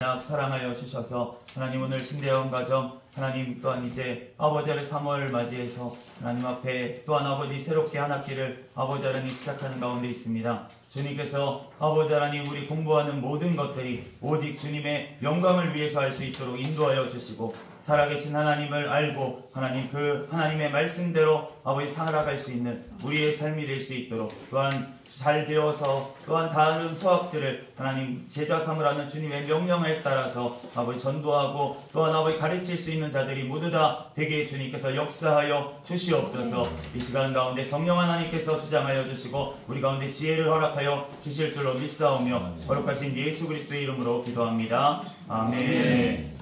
사랑하여 주셔서 하나님 오늘 신대원 가정 하나님 또한 이제 아버지를 3월 맞이해서 하나님 앞에 또한 아버지 새롭게 한 학기를 아버지 하나님 시작하는 가운데 있습니다. 주님께서 아버지 하나님 우리 공부하는 모든 것들이 오직 주님의 영광을 위해서 할 수 있도록 인도하여 주시고 살아계신 하나님을 알고 하나님 그 하나님의 말씀대로 아버지 살아갈 수 있는 우리의 삶이 될 수 있도록 또한 잘 배워서 또한 다른 수학들을 하나님 제자 삼으라는 주님의 명령에 따라서 아버지 전도하고 또한 아버지 가르칠 수 있는 자들이 모두 다 되게 주님께서 역사하여 주시옵소서. 이 시간 가운데 성령 하나님께서 주장하여 주시고 우리 가운데 지혜를 허락하여 주실 줄로 믿사오며 거룩하신 예수 그리스도의 이름으로 기도합니다. 아멘. 네,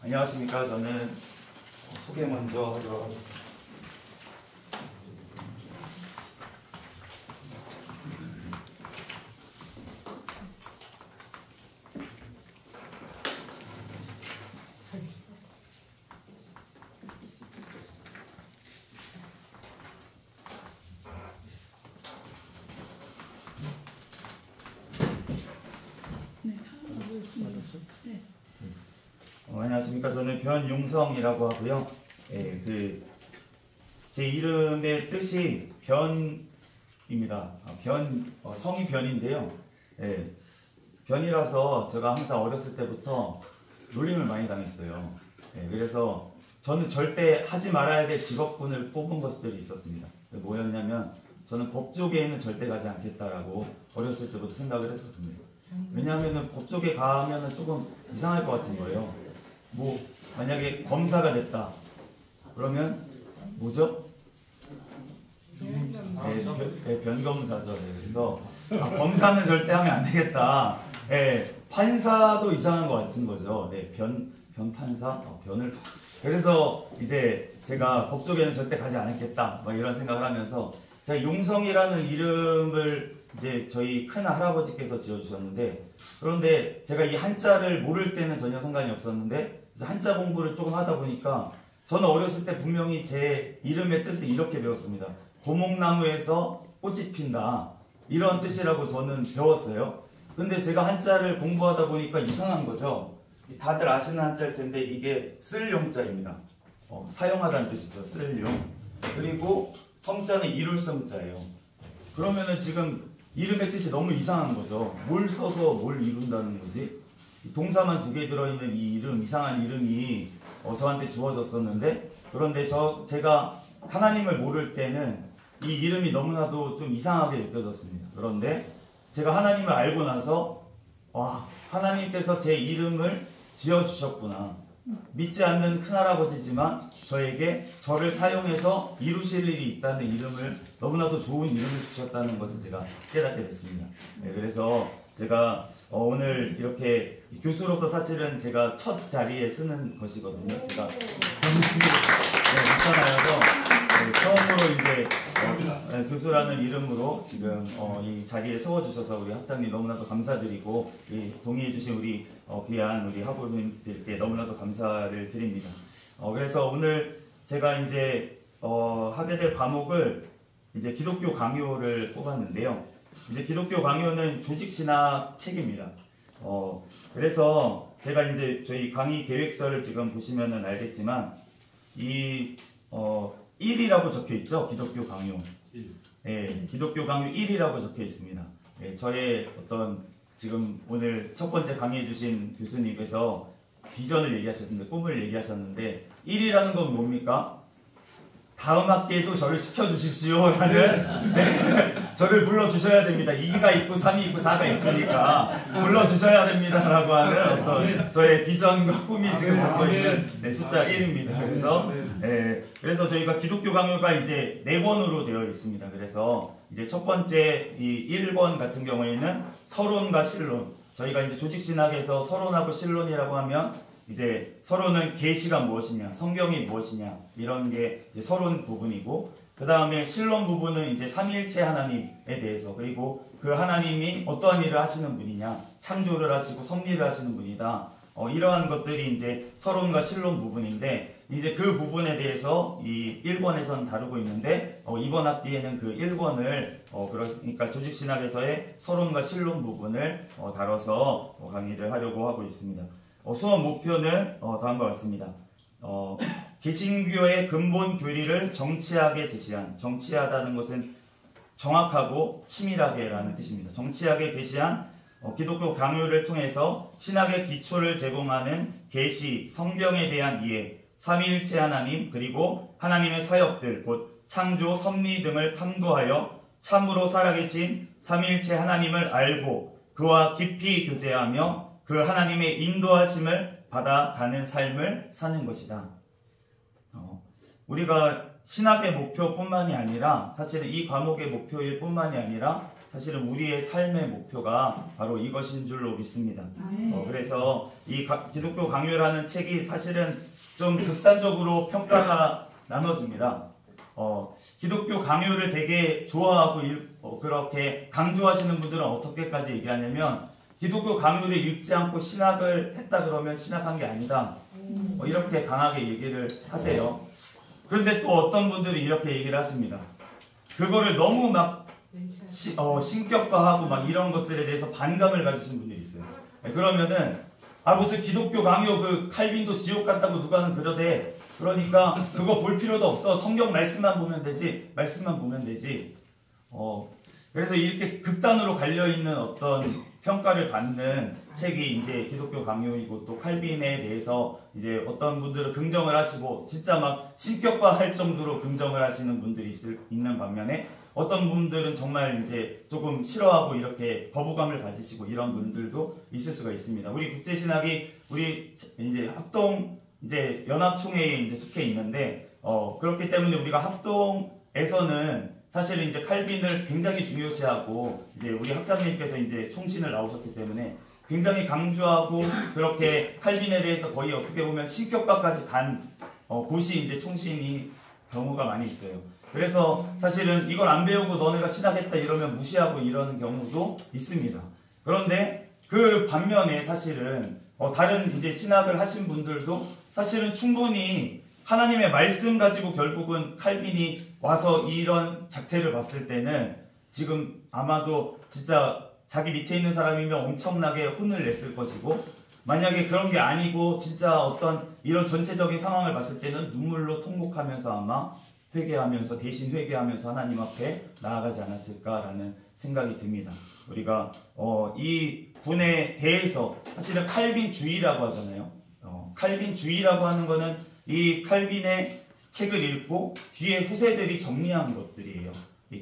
안녕하십니까. 저는 소개 먼저 하도록 하겠습니다. 안녕하십니까. 저는 변용성이라고 하고요. 제 이름의 뜻이 변입니다. 성이 변인데요. 변이라서 제가 항상 어렸을 때부터 놀림을 많이 당했어요. 그래서 저는 절대 하지 말아야 될 직업군을 뽑은 것들이 있었습니다. 뭐였냐면 저는 법 쪽에는 절대 가지 않겠다라고 어렸을 때부터 생각을 했었습니다. 왜냐하면 법 쪽에 가면 조금 이상할 것 같은 거예요. 뭐 만약에 검사가 됐다 그러면 뭐죠? 변검사죠. 그래서 검사는 절대 하면 안 되겠다. 판사도 이상한 것 같은 거죠. 변판사? 변을. 그래서 이제 제가 법 쪽에는 절대 가지 않겠다 막 이런 생각을 하면서 제가 용성이라는 이름을 이제 저희 큰 할아버지께서 지어주셨는데, 그런데 제가 이 한자를 모를 때는 전혀 상관이 없었는데 한자 공부를 조금 하다 보니까 저는 어렸을 때 분명히 제 이름의 뜻을 이렇게 배웠습니다. 고목나무에서 꽃이 핀다 이런 뜻이라고 저는 배웠어요. 근데 제가 한자를 공부하다 보니까 이상한 거죠. 다들 아시는 한자일 텐데 이게 쓸 용자입니다. 사용하다는 뜻이죠. 쓸 용. 그리고 성자는 이룰 성자예요. 그러면은 지금 이름의 뜻이 너무 이상한 거죠. 뭘 써서 뭘 이룬다는 거지? 동사만 2개 들어있는 이 이름, 이상한 이름이 저한테 주어졌었는데, 그런데 제가 하나님을 모를 때는 이 이름이 너무나도 좀 이상하게 느껴졌습니다. 그런데 제가 하나님을 알고 나서 와, 하나님께서 제 이름을 지어주셨구나. 믿지 않는 큰할아버지지만 저를 사용해서 이루실 일이 있다는 이름을, 너무나도 좋은 이름을 주셨다는 것을 제가 깨닫게 됐습니다. 그래서 제가 오늘 이렇게 교수로서 사실은 제가 첫 자리에 쓰는 것이거든요. 제가 입사하여서 처음으로 이제 교수라는 이름으로 지금 이 자리에 세워주셔서 우리 학장님 너무나도 감사드리고 동의해주신 우리 귀한 우리 학우님들께 너무나도 감사를 드립니다. 그래서 오늘 제가 이제 하게 될 과목을 이제 기독교 강요를 뽑았는데요. 이제 기독교 강요는 조직신학 책입니다. 그래서 제가 이제 저희 강의 계획서를 지금 보시면은 알겠지만 이 1이라고 적혀 있죠. 기독교 강요. 1. 기독교 강요 1이라고 적혀 있습니다. 저의 어떤 지금 오늘 첫 번째 강의해 주신 교수님께서 비전을 얘기하셨는데, 꿈을 얘기하셨는데 1이라는 건 뭡니까? 다음 학기에도 저를 시켜주십시오 라는 저를 불러주셔야 됩니다. 2가 있고 3이 있고 4가 있으니까 불러주셔야 됩니다 라고 하는 어떤 저의 비전과 꿈이 지금 갖고 있는 숫자 1입니다. 그래서 저희가 기독교 강요가 이제 4권으로 되어 있습니다. 그래서 이제 첫 번째 이 1권 같은 경우에는 서론과 신론. 저희가 이제 조직신학에서 서론하고 신론이라고 하면 이제 서론은 계시가 무엇이냐, 성경이 무엇이냐 이런 게 이제 서론 부분이고, 그 다음에 신론 부분은 이제 삼위일체 하나님에 대해서, 그리고 그 하나님이 어떠한 일을 하시는 분이냐, 창조를 하시고 섭리를 하시는 분이다. 이러한 것들이 이제 서론과 실론 부분인데 이제 그 부분에 대해서 이 1권에서는 다루고 있는데 이번 학기에는 그 1권을 그러니까 조직신학에서의 서론과 실론 부분을 다뤄서 강의를 하려고 하고 있습니다. 수업 목표는 다음과 같습니다. 개신교의 근본 교리를 정치하게 제시한, 정치하다는 것은 정확하고 치밀하게라는 뜻입니다. 정치하게 계시한 기독교 강요를 통해서 신학의 기초를 제공하는 계시, 성경에 대한 이해, 삼위일체 하나님 그리고 하나님의 사역들 곧 창조, 섭리 등을 탐구하여 참으로 살아계신 삼위일체 하나님을 알고 그와 깊이 교제하며 그 하나님의 인도하심을 받아가는 삶을 사는 것이다. 우리가 신학의 목표뿐만이 아니라 사실은 이 과목의 목표일 뿐만이 아니라 사실은 우리의 삶의 목표가 바로 이것인 줄로 믿습니다. 그래서 이 기독교 강요라는 책이 사실은 좀 극단적으로 평가가 나눠집니다. 기독교 강요를 되게 좋아하고 그렇게 강조하시는 분들은 어떻게까지 얘기하냐면 기독교 강요를 읽지 않고 신학을 했다 그러면 신학한 게 아니다. 이렇게 강하게 얘기를 하세요. 그런데 또 어떤 분들이 이렇게 얘기를 하십니다. 그거를 너무 막 신격화하고 막 이런 것들에 대해서 반감을 가지신 분들이 있어요. 그러면은 무슨 기독교 강요 그 칼빈도 지옥 갔다고 누가는 그러대. 그러니까 그거 볼 필요도 없어. 성경 말씀만 보면 되지. 말씀만 보면 되지. 그래서 이렇게 극단으로 갈려있는 어떤 평가를 받는 책이 이제 기독교 강요이고 또 칼빈에 대해서 이제 어떤 분들은 긍정을 하시고 진짜 막 신격화할 정도로 긍정을 하시는 분들이 있는 반면에 어떤 분들은 정말 이제 조금 싫어하고 이렇게 거부감을 가지시고 이런 분들도 있을 수가 있습니다. 우리 국제신학이 우리 이제 합동 이제 연합총회에 이제 속해 있는데 그렇기 때문에 우리가 합동에서는 사실은 이제 칼빈을 굉장히 중요시하고 이제 우리 학사님께서 이제 총신을 나오셨기 때문에 굉장히 강조하고 그렇게 칼빈에 대해서 거의 어떻게 보면 신격화까지 간 곳이 이제 총신이 경우가 많이 있어요. 그래서 사실은 이걸 안 배우고 너네가 신학했다 이러면 무시하고 이러는 경우도 있습니다. 그런데 그 반면에 사실은 다른 이제 신학을 하신 분들도 사실은 충분히 하나님의 말씀 가지고 결국은 칼빈이 와서 이런 작태를 봤을 때는 지금 아마도 진짜 자기 밑에 있는 사람이면 엄청나게 혼을 냈을 것이고 만약에 그런 게 아니고 진짜 어떤 이런 전체적인 상황을 봤을 때는 눈물로 통곡하면서 아마 회개하면서 대신 회개하면서 하나님 앞에 나아가지 않았을까라는 생각이 듭니다. 우리가 이 분에 대해서 사실은 칼빈주의라고 하잖아요. 칼빈주의라고 하는 거는 이 칼빈의 책을 읽고 뒤에 후세들이 정리한 것들이에요.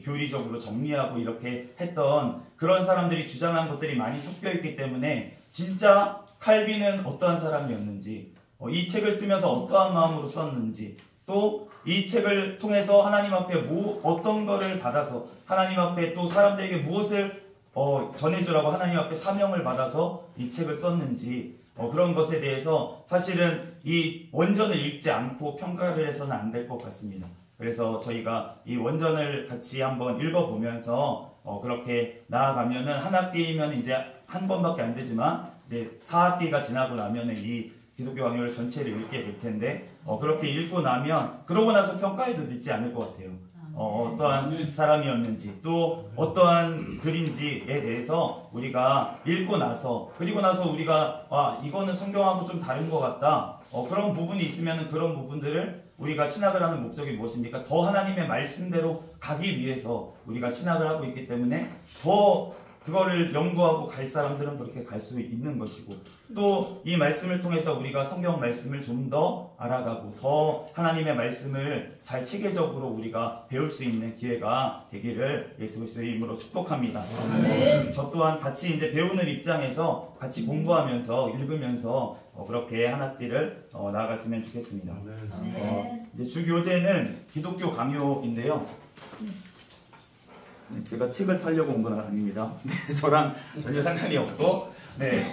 교리적으로 정리하고 이렇게 했던 그런 사람들이 주장한 것들이 많이 섞여 있기 때문에 진짜 칼빈은 어떠한 사람이었는지 이 책을 쓰면서 어떠한 마음으로 썼는지 또 이 책을 통해서 하나님 앞에 어떤 거를 받아서 하나님 앞에 또 사람들에게 무엇을 전해주라고 하나님 앞에 사명을 받아서 이 책을 썼는지 그런 것에 대해서 사실은 이 원전을 읽지 않고 평가를 해서는 안 될 것 같습니다. 그래서 저희가 이 원전을 같이 한번 읽어보면서 그렇게 나아가면은 한 학기면 이제 한 번밖에 안 되지만 이제 4학기가 지나고 나면은 이 기독교 강요를 전체를 읽게 될 텐데 그렇게 읽고 나면 그러고 나서 평가해도 늦지 않을 것 같아요. 어떠한 사람이었는지 또 어떠한 글인지에 대해서 우리가 읽고 나서 그리고 나서 우리가 이거는 성경하고 좀 다른 것 같다 그런 부분이 있으면 그런 부분들을 우리가 신학을 하는 목적이 무엇입니까? 더 하나님의 말씀대로 가기 위해서 우리가 신학을 하고 있기 때문에 더 그거를 연구하고 갈 사람들은 그렇게 갈 수 있는 것이고 또 이 말씀을 통해서 우리가 성경 말씀을 좀 더 알아가고 더 하나님의 말씀을 잘 체계적으로 우리가 배울 수 있는 기회가 되기를 예수 그리스도의 이름으로 축복합니다. 저 또한 같이 이제 배우는 입장에서 같이 공부하면서 읽으면서 그렇게 한 학기를 나아갔으면 좋겠습니다. 이제 주교재는 기독교 강요인데요. 제가 책을 팔려고 온 건 아닙니다. 저랑 전혀 상관이 없고,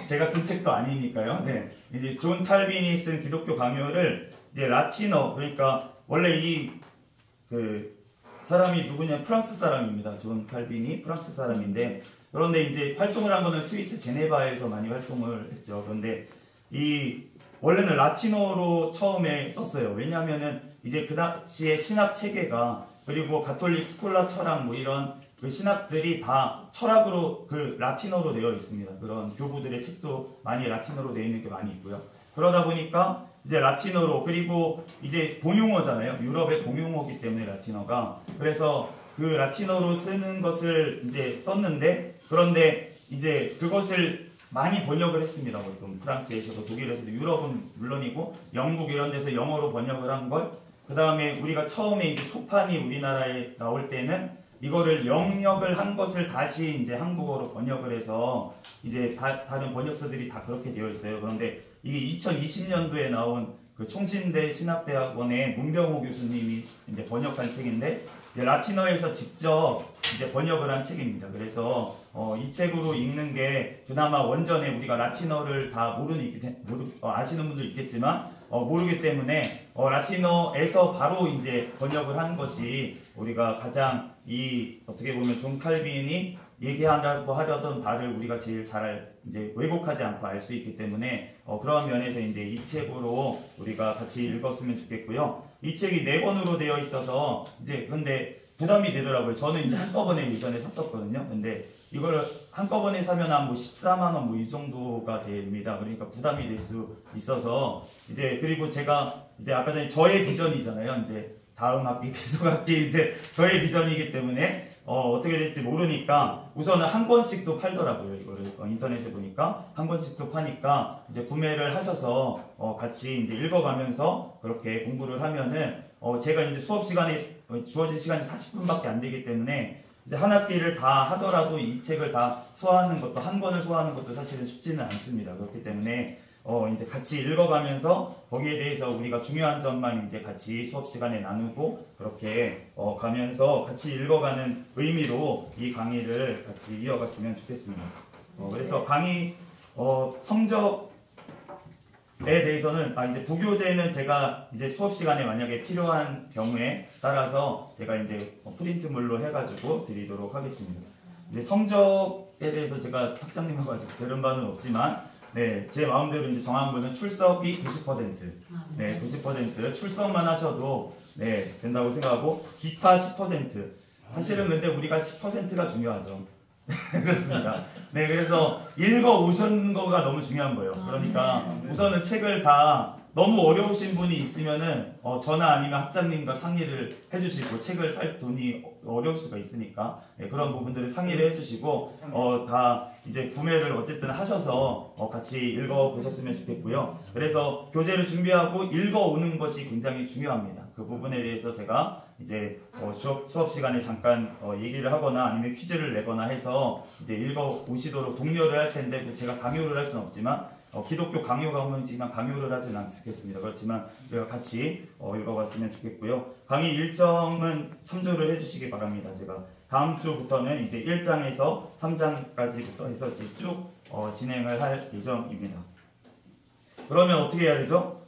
제가 쓴 책도 아니니까요. 이제 존 칼빈이 쓴 기독교 강요를 이제 라틴어, 그러니까 원래 그 사람이 누구냐 프랑스 사람입니다. 존 칼빈이 프랑스 사람인데 그런데 이제 활동을 한 거는 스위스 제네바에서 많이 활동을 했죠. 그런데 이 원래는 라틴어로 처음에 썼어요. 왜냐하면은 이제 그 당시에 신학 체계가 그리고 가톨릭 스콜라 철학 뭐 이런 그 신학들이 다 철학으로 그 라틴어로 되어 있습니다. 그런 교부들의 책도 많이 라틴어로 되어 있는 게 많이 있고요. 그러다 보니까 이제 라틴어로 그리고 이제 공용어잖아요. 유럽의 공용어기 때문에 라틴어가 그래서 그 라틴어로 쓰는 것을 이제 썼는데 그런데 이제 그것을 많이 번역을 했습니다. 보통 프랑스에서도 독일에서도 유럽은 물론이고 영국 이런 데서 영어로 번역을 한 걸 그 다음에 우리가 처음에 이제 초판이 우리나라에 나올 때는 이거를 영역을 한 것을 다시 이제 한국어로 번역을 해서 이제 다른 번역서들이 다 그렇게 되어 있어요. 그런데 이게 2020년도에 나온 그 총신대 신학대학원의 문병호 교수님이 이제 번역한 책인데 이제 라틴어에서 직접 이제 번역을 한 책입니다. 그래서 이 책으로 읽는 게 그나마 원전에 우리가 라틴어를 다 아시는 분도 있겠지만 모르기 때문에 라틴어에서 바로 이제 번역을 한 것이 우리가 가장 어떻게 보면 존 칼빈이 얘기한다고 하려던 바를 우리가 제일 잘 이제 왜곡하지 않고 알 수 있기 때문에 그런 면에서 이제 이 책으로 우리가 같이 읽었으면 좋겠고요. 이 책이 4권으로 되어 있어서 이제 근데 부담이 되더라고요. 저는 이제 한꺼번에 예전에 샀었거든요. 근데 이걸 한꺼번에 사면 한 뭐 14만 원 뭐 이 정도가 됩니다. 그러니까 부담이 될 수 있어서 이제 그리고 제가 이제 아까 전에 저의 비전이잖아요. 이제 다음 학기 계속 학기 이제 저의 비전이기 때문에 어떻게 될지 모르니까 우선은 한 권씩도 팔더라고요. 이거를 인터넷에 보니까 한 권씩도 파니까 이제 구매를 하셔서 같이 이제 읽어가면서 그렇게 공부를 하면은 제가 이제 수업 시간에 주어진 시간이 40분밖에 안 되기 때문에 이제 한 학기를 다 하더라도 이 책을 다 소화하는 것도 한 권을 소화하는 것도 사실은 쉽지는 않습니다. 그렇기 때문에 이제 같이 읽어가면서 거기에 대해서 우리가 중요한 점만 이제 같이 수업 시간에 나누고 그렇게 가면서 같이 읽어가는 의미로 이 강의를 같이 이어갔으면 좋겠습니다. 그래서 강의 성적에 대해서는 이제 부교재는 제가 이제 수업 시간에 만약에 필요한 경우에 따라서 제가 이제 프린트물로 해가지고 드리도록 하겠습니다. 이제 성적에 대해서 제가 학장님하고 아직 들은 바는 없지만 네, 제 마음대로 이제 정한 거는 출석이 90%. 네, 90% 출석만 하셔도 네, 된다고 생각하고 기타 10%. 사실은 근데 우리가 10%가 중요하죠. 그렇습니다. 네, 그래서 읽어 오신 거가 너무 중요한 거예요. 그러니까 우선은 책을 다 너무 어려우신 분이 있으면은 저나 아니면 학장님과 상의를 해주시고 책을 살 돈이 어려울 수가 있으니까 네, 그런 부분들을 상의를 해주시고 다 이제 구매를 어쨌든 하셔서 같이 읽어보셨으면 좋겠고요. 그래서 교재를 준비하고 읽어오는 것이 굉장히 중요합니다. 그 부분에 대해서 제가 이제 수업 시간에 잠깐 얘기를 하거나 아니면 퀴즈를 내거나 해서 이제 읽어오시도록 독려를 할 텐데 제가 강요를 할 수는 없지만 기독교 강요 강론이지만 강요를 하진 않겠습니다. 그렇지만 우리가 같이 읽어봤으면 좋겠고요. 강의 일정은 참조를 해주시기 바랍니다. 제가 다음 주부터는 이제 1장에서 3장까지부터 해서 이제 쭉 진행을 할 예정입니다. 그러면 어떻게 해야 되죠?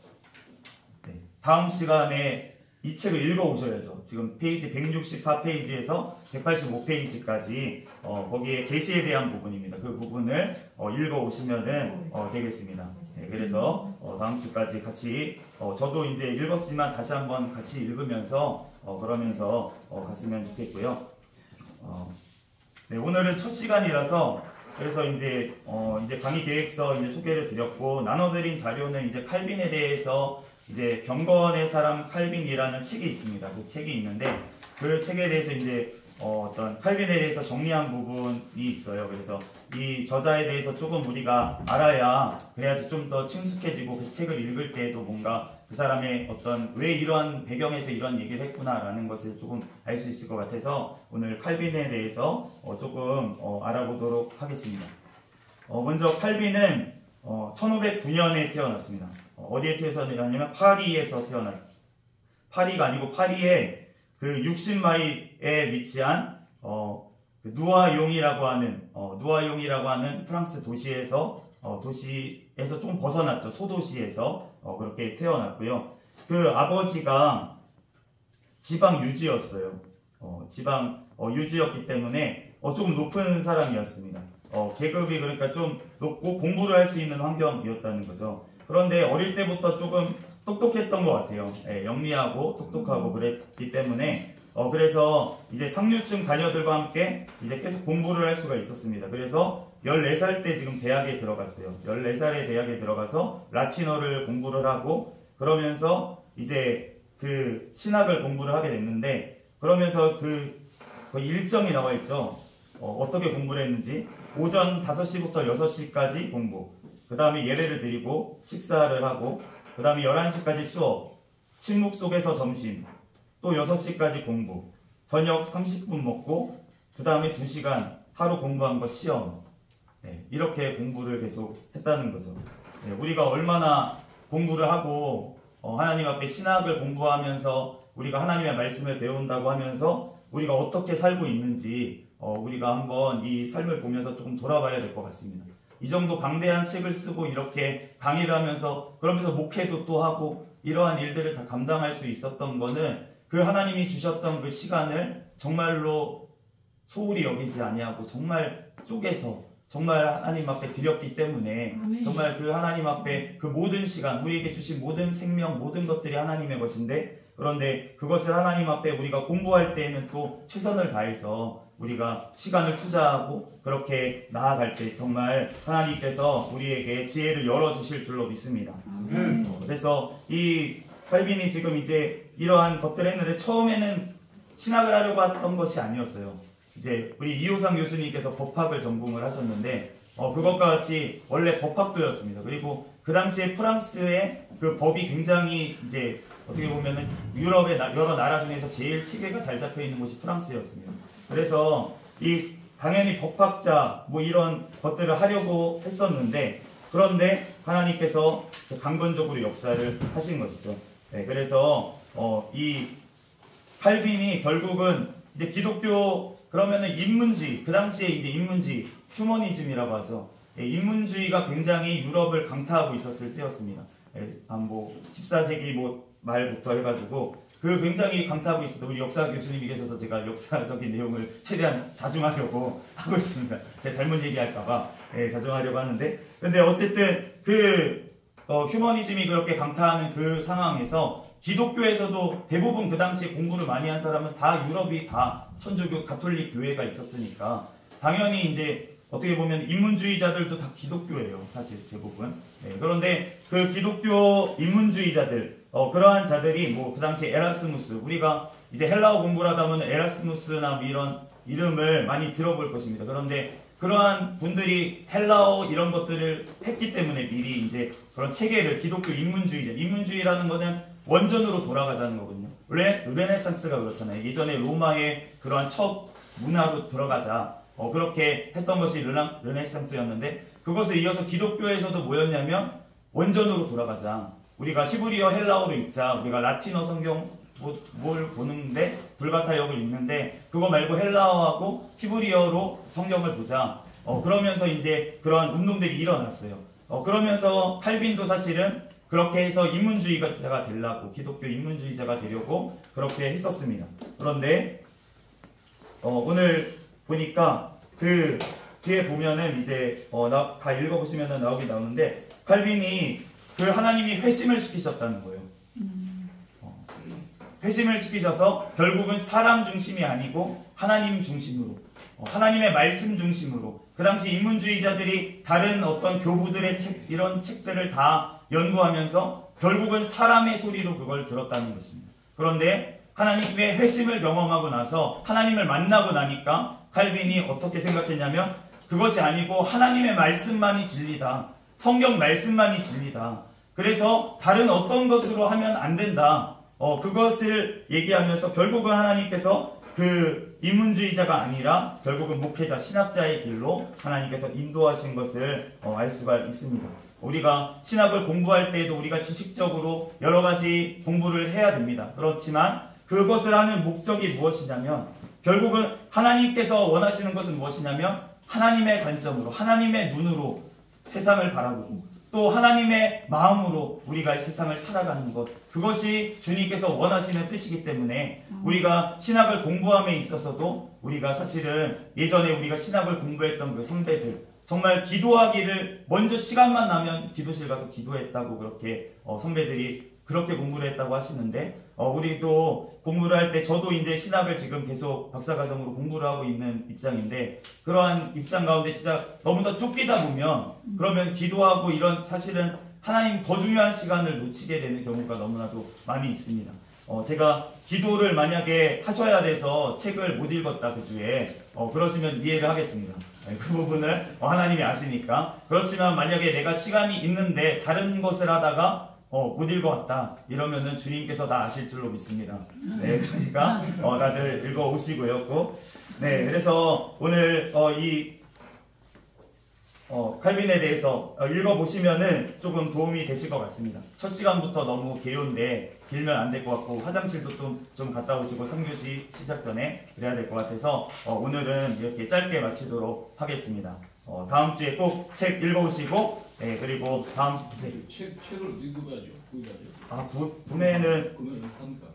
네, 다음 시간에 이 책을 읽어오셔야죠. 지금 페이지 164페이지에서 185페이지까지 거기에 계시에 대한 부분입니다. 그 부분을 읽어오시면 되겠습니다. 네, 그래서 다음 주까지 같이 저도 이제 읽었지만 다시 한번 같이 읽으면서 그러면서 갔으면 좋겠고요. 네, 오늘은 첫 시간이라서 그래서 이제 강의 계획서 이제 소개를 드렸고 나눠드린 자료는 이제 칼빈에 대해서 이제 경건의 사람 칼빈이라는 책이 있습니다. 그 책이 있는데 그 책에 대해서 이제 어떤 칼빈에 대해서 정리한 부분이 있어요. 그래서 이 저자에 대해서 조금 우리가 알아야 그래야지 좀 더 친숙해지고 그 책을 읽을 때에도 뭔가 그 사람의 어떤 왜 이러한 배경에서 이런 얘기를 했구나라는 것을 조금 알 수 있을 것 같아서 오늘 칼빈에 대해서 조금 알아보도록 하겠습니다. 먼저 칼빈은 1509년에 태어났습니다. 어디에 태어났냐면 파리에서 파리가 아니고 파리의 그 60마일에 위치한 그 누아용이라고 하는 프랑스 도시에서 조금 벗어났죠. 소도시에서 그렇게 태어났고요. 그 아버지가 지방 유지였어요. 지방 유지였기 때문에 조금 높은 사람이었습니다. 계급이 그러니까 좀 높고 공부를 할 수 있는 환경이었다는 거죠. 그런데 어릴 때부터 조금 똑똑했던 것 같아요. 예, 영리하고 똑똑하고 그랬기 때문에 그래서 이제 상류층 자녀들과 함께 이제 계속 공부를 할 수가 있었습니다. 그래서 14살 때 지금 대학에 들어갔어요. 14살에 대학에 들어가서 라틴어를 공부를 하고 그러면서 이제 그 신학을 공부를 하게 됐는데 그러면서 그 일정이 나와 있죠. 어떻게 공부를 했는지 오전 5시부터 6시까지 공부, 그 다음에 예배를 드리고 식사를 하고 그 다음에 11시까지 수업, 침묵 속에서 점심, 또 6시까지 공부, 저녁 30분 먹고 그 다음에 2시간 하루 공부한 거 시험. 네, 이렇게 공부를 계속 했다는 거죠. 네, 우리가 얼마나 공부를 하고 하나님 앞에 신학을 공부하면서 우리가 하나님의 말씀을 배운다고 하면서 우리가 어떻게 살고 있는지 우리가 한번 이 삶을 보면서 조금 돌아봐야 될 것 같습니다. 이 정도 방대한 책을 쓰고 이렇게 강의를 하면서 그러면서 목회도 또 하고 이러한 일들을 다 감당할 수 있었던 거는 그 하나님이 주셨던 그 시간을 정말로 소홀히 여기지 아니하고 정말 쪼개서 정말 하나님 앞에 드렸기 때문에 정말 그 하나님 앞에 그 모든 시간 우리에게 주신 모든 생명 모든 것들이 하나님의 것인데 그런데 그것을 하나님 앞에 우리가 공부할 때에는 또 최선을 다해서 우리가 시간을 투자하고 그렇게 나아갈 때 정말 하나님께서 우리에게 지혜를 열어주실 줄로 믿습니다. 그래서 이 칼빈이 지금 이제 이러한 것들을 했는데 처음에는 신학을 하려고 했던 것이 아니었어요. 이제 우리 이호상 교수님께서 법학을 전공을 하셨는데 그것과 같이 원래 법학도였습니다. 그리고 그 당시에 프랑스의 그 법이 굉장히 이제 어떻게 보면은 유럽의 여러 나라 중에서 제일 체계가 잘 잡혀 있는 곳이 프랑스였습니다. 그래서 이 당연히 법학자 뭐 이런 것들을 하려고 했었는데 그런데 하나님께서 강건적으로 역사를 하신 것이죠. 네, 그래서 이 칼빈이 결국은 이제 기독교 그러면은 인문주의 그 당시에 이제 인문주의 휴머니즘이라고 하죠. 예, 인문주의가 굉장히 유럽을 강타하고 있었을 때였습니다. 예, 뭐 14세기 뭐 말부터 해가지고 그 굉장히 강타하고 있었던 우리 역사 교수님이 계셔서 제가 역사적인 내용을 최대한 자중하려고 하고 있습니다. 제가 잘못 얘기할까봐 자중하려고 하는데 근데 어쨌든 그 휴머니즘이 그렇게 강타하는 그 상황에서 기독교에서도 대부분 그 당시에 공부를 많이 한 사람은 다 유럽이 다 천주교 가톨릭 교회가 있었으니까 당연히 이제 어떻게 보면 인문주의자들도 다 기독교예요. 사실 대부분. 네, 그런데 그 기독교 인문주의자들 그러한 자들이 뭐 그 당시 에라스무스 우리가 이제 헬라어 공부를 하다 보면 에라스무스나 뭐 이런 이름을 많이 들어볼 것입니다. 그런데 그러한 분들이 헬라어 이런 것들을 했기 때문에 미리 이제 그런 체계를 기독교 인문주의라는 거는 원전으로 돌아가자는 거거든요. 원래 르네상스가 그렇잖아요. 예전에 로마의 그러한 첫 문화로 들어가자. 그렇게 했던 것이 르네상스였는데 그것을 이어서 기독교에서도 뭐였냐면 원전으로 돌아가자. 우리가 히브리어 헬라어로 읽자. 우리가 라틴어 성경 뭘 보는데 불가타역을 읽는데 그거 말고 헬라어하고 히브리어로 성경을 보자. 그러면서 이제 그런 운동들이 일어났어요. 그러면서 칼빈도 사실은 그렇게 해서 인문주의자가 되려고 기독교 인문주의자가 되려고 그렇게 했었습니다. 그런데 오늘 보니까 그 뒤에 보면은 이제 다 읽어보시면 나오는데 칼빈이 그 하나님이 회심을 시키셨다는 거예요. 회심을 시키셔서 결국은 사람 중심이 아니고 하나님 중심으로 하나님의 말씀 중심으로 그 당시 인문주의자들이 다른 어떤 교부들의 책 이런 책들을 다 연구하면서 결국은 사람의 소리로 그걸 들었다는 것입니다. 그런데 하나님의 회심을 경험하고 나서 하나님을 만나고 나니까 칼빈이 어떻게 생각했냐면 그것이 아니고 하나님의 말씀만이 진리다. 성경 말씀만이 진리다. 그래서 다른 어떤 것으로 하면 안 된다. 그것을 얘기하면서 결국은 하나님께서 그 인문주의자가 아니라 결국은 목회자, 신학자의 길로 하나님께서 인도하신 것을 알 수가 있습니다. 우리가 신학을 공부할 때에도 우리가 지식적으로 여러 가지 공부를 해야 됩니다. 그렇지만 그것을 하는 목적이 무엇이냐면 결국은 하나님께서 원하시는 것은 무엇이냐면 하나님의 관점으로 하나님의 눈으로 세상을 바라보고 또 하나님의 마음으로 우리가 이 세상을 살아가는 것, 그것이 주님께서 원하시는 뜻이기 때문에 우리가 신학을 공부함에 있어서도 우리가 사실은 예전에 우리가 신학을 공부했던 그 선배들, 정말 기도하기를 먼저 시간만 나면 기도실 가서 기도했다고 그렇게 선배들이 그렇게 공부를 했다고 하시는데, 우리도 공부를 할 때, 저도 이제 신학을 지금 계속 박사과정으로 공부를 하고 있는 입장인데, 그러한 입장 가운데 진짜 너무 더 쫓기다 보면, 그러면 기도하고 이런 사실은 하나님 더 중요한 시간을 놓치게 되는 경우가 너무나도 많이 있습니다. 제가 기도를 만약에 하셔야 돼서 책을 못 읽었다 그 주에, 그러시면 이해를 하겠습니다. 그 부분을 하나님이 아시니까. 그렇지만 만약에 내가 시간이 있는데 다른 것을 하다가 못 읽어왔다 이러면은 주님께서 다 아실 줄로 믿습니다. 네, 그러니까 다들 읽어 오시고요. 꼭. 네, 그래서 오늘 칼빈에 대해서 읽어보시면은 조금 도움이 되실 것 같습니다. 첫 시간부터 너무 개요인데 길면 안 될 것 같고, 화장실도 좀 갔다 오시고 3교시 시작 전에 그래야 될 것 같아서 오늘은 이렇게 짧게 마치도록 하겠습니다. 다음 주에 꼭 책 읽어오시고, 네, 그리고 다음 책을 어디 구매하죠? 구매는 합니까?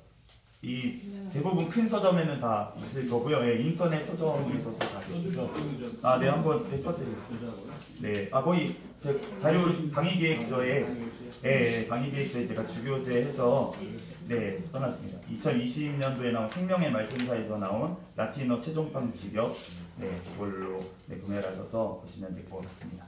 이 대부분 큰 서점에는 다 있을 거고요. 예, 인터넷 서점에서도 다 있죠. 네, 한번 써드리겠습니다. 네, 거의 제 자료 강의기획서에, 강의기획서에 제가 주교제해서 네, 써놨습니다. 2020년도에 나온 생명의 말씀사에서 나온 라틴어 최종판 직역, 네, 그걸로 구매를 하셔서 보시면 될 것 같습니다.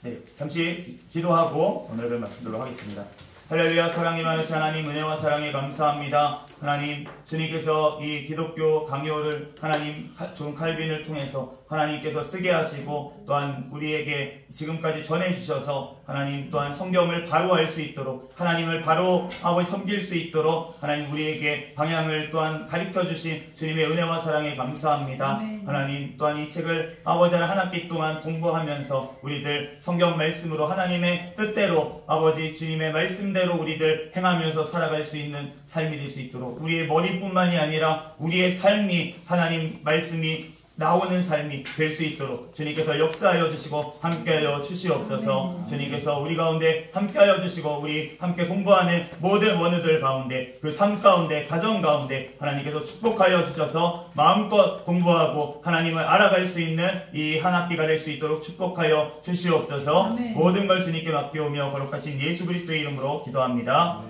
네, 잠시 기도하고 오늘을 마치도록 하겠습니다. 할렐루야. 사랑이 많으신 하나님, 은혜와 사랑에 감사합니다. 하나님, 주님께서 이 기독교 강요를 하나님 존 칼빈을 통해서 하나님께서 쓰게 하시고, 또한 우리에게 지금까지 전해주셔서 하나님 또한 성경을 바로 알 수 있도록, 하나님을 바로 아버지 섬길 수 있도록 하나님 우리에게 방향을 또한 가르쳐 주신 주님의 은혜와 사랑에 감사합니다. 아멘. 하나님 또한 이 책을 아버지 한 학기 동안 공부하면서 우리들 성경 말씀으로 하나님의 뜻대로 아버지 주님의 말씀대로 우리들 행하면서 살아갈 수 있는 삶이 될 수 있도록, 우리의 머리뿐만이 아니라 우리의 삶이 하나님 말씀이 나오는 삶이 될 수 있도록 주님께서 역사하여 주시고 함께하여 주시옵소서. 주님께서 우리 가운데 함께하여 주시고, 우리 함께 공부하는 모든 원우들 가운데, 그 삶 가운데, 가정 가운데 하나님께서 축복하여 주셔서 마음껏 공부하고 하나님을 알아갈 수 있는 이 한 학기가 될 수 있도록 축복하여 주시옵소서. 모든 걸 주님께 맡기오며 거룩하신 예수 그리스도의 이름으로 기도합니다.